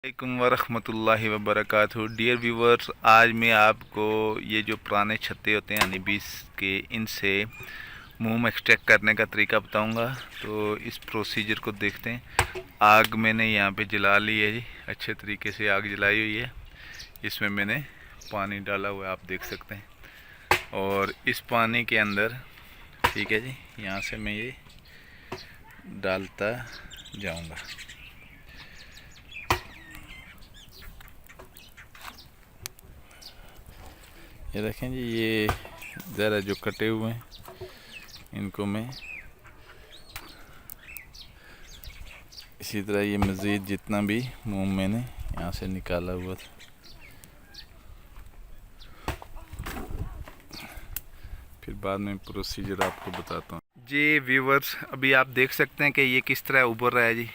वालेकुम वरहमतुल्लाहि वबरकातुहू। Dear viewers, आज मैं आपको ये जो पुराने छत्ते होते हैं यानी बीस के, इनसे मोम एक्सट्रैक्ट करने का तरीका बताऊंगा। तो इस प्रोसीजर को देखते हैं। आग मैंने यहाँ पे जला ली है जी, अच्छे तरीके से आग जलाई हुई है। इसमें मैंने पानी डाला हुआ है, आप देख सकते हैं। और इस पानी के अंदर, ठीक है जी, यहाँ से मैं ये डालता जाऊँगा। ये देखें जी, ये ज़रा जो कटे हुए हैं इनको मैं इसी तरह, ये मज़ीद जितना भी मोम मैंने यहाँ से निकाला हुआ था, फिर बाद में प्रोसीजर आपको बताता हूँ जी। व्यूवर्स, अभी आप देख सकते हैं कि ये किस तरह उबर रहा है जी।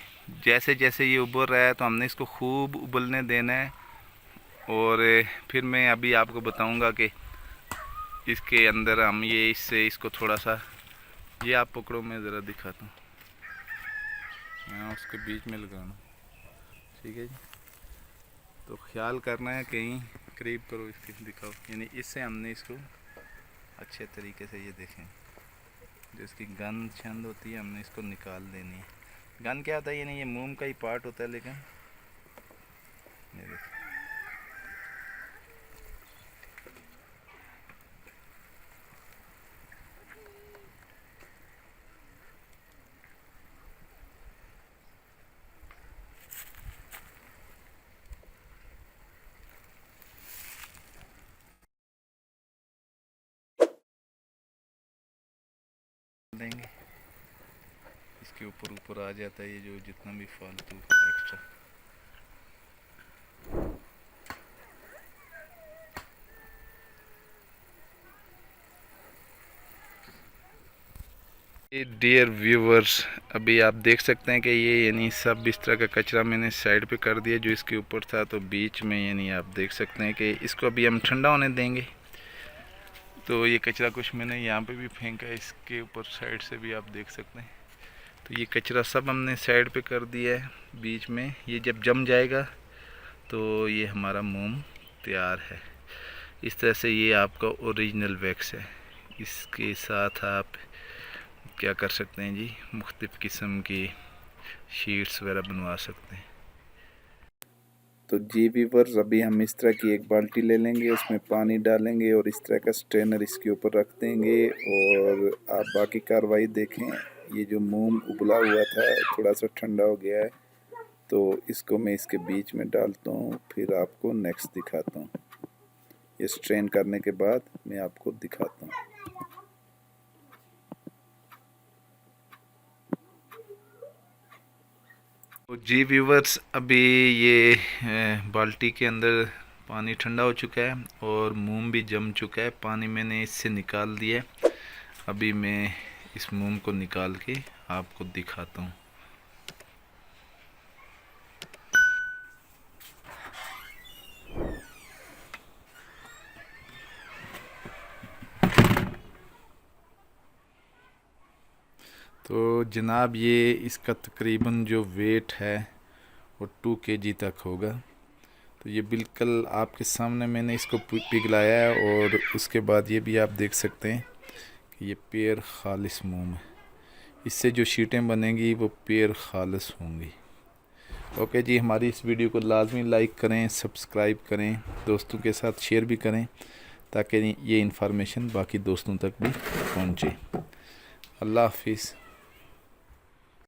जैसे जैसे ये उबर रहा है तो हमने इसको खूब उबलने देना है। और फिर मैं अभी आपको बताऊंगा कि इसके अंदर हम ये इससे इसको थोड़ा सा, ये आप पकड़ो, मैं ज़रा दिखाता हूँ। यहाँ उसके बीच में लगाना, ठीक है जी। तो ख्याल करना है, कहीं करीब करो इसके, दिखाओ। यानी इससे हमने इसको अच्छे तरीके से, ये देखें, जो इसकी गंद छंद होती है हमने इसको निकाल देनी है। गंद क्या होता है, यानी ये मोम का ही पार्ट होता है, लेकिन ये देखें। देंगे इसके ऊपर ऊपर आ जाता है ये जो जितना भी फालतू एक्स्ट्रा। डियर व्यूवर्स, अभी आप देख सकते हैं कि ये यानी सब इस तरह का कचरा मैंने साइड पे कर दिया जो इसके ऊपर था। तो बीच में यानी आप देख सकते हैं कि इसको अभी हम ठंडा होने देंगे। तो ये कचरा कुछ मैंने यहाँ पे भी फेंका है, इसके ऊपर साइड से भी आप देख सकते हैं। तो ये कचरा सब हमने साइड पे कर दिया है बीच में। ये जब जम जाएगा तो ये हमारा मोम तैयार है। इस तरह से ये आपका ओरिजिनल वैक्स है। इसके साथ आप क्या कर सकते हैं जी, मुख्तलिफ़ किस्म की शीट्स वगैरह बनवा सकते हैं। तो जी व्यूअर्स, अभी हम इस तरह की एक बाल्टी ले लेंगे, उसमें पानी डालेंगे और इस तरह का स्ट्रेनर इसके ऊपर रख देंगे। और आप बाकी कार्रवाई देखें। ये जो मोम उबला हुआ था थोड़ा सा ठंडा हो गया है, तो इसको मैं इसके बीच में डालता हूँ, फिर आपको नेक्स्ट दिखाता हूँ। ये स्ट्रेन करने के बाद मैं आपको दिखाता हूँ। तो जी व्यूवर्स, अभी ये बाल्टी के अंदर पानी ठंडा हो चुका है और मोम भी जम चुका है। पानी मैंने इससे निकाल दिया है। अभी मैं इस मोम को निकाल के आपको दिखाता हूँ। तो जनाब, ये इसका तकरीबन जो वेट है वो 2 kg तक होगा। तो ये बिल्कुल आपके सामने मैंने इसको पिघलाया है। और उसके बाद ये भी आप देख सकते हैं कि ये प्योर खालिस मोम है। इससे जो शीटें बनेंगी वो प्योर खालिस होंगी। ओके जी, हमारी इस वीडियो को लाजमी लाइक करें, सब्सक्राइब करें, दोस्तों के साथ शेयर भी करें, ताकि ये इन्फॉर्मेशन बाकी दोस्तों तक भी पहुँचे। अल्लाह हाफिज़।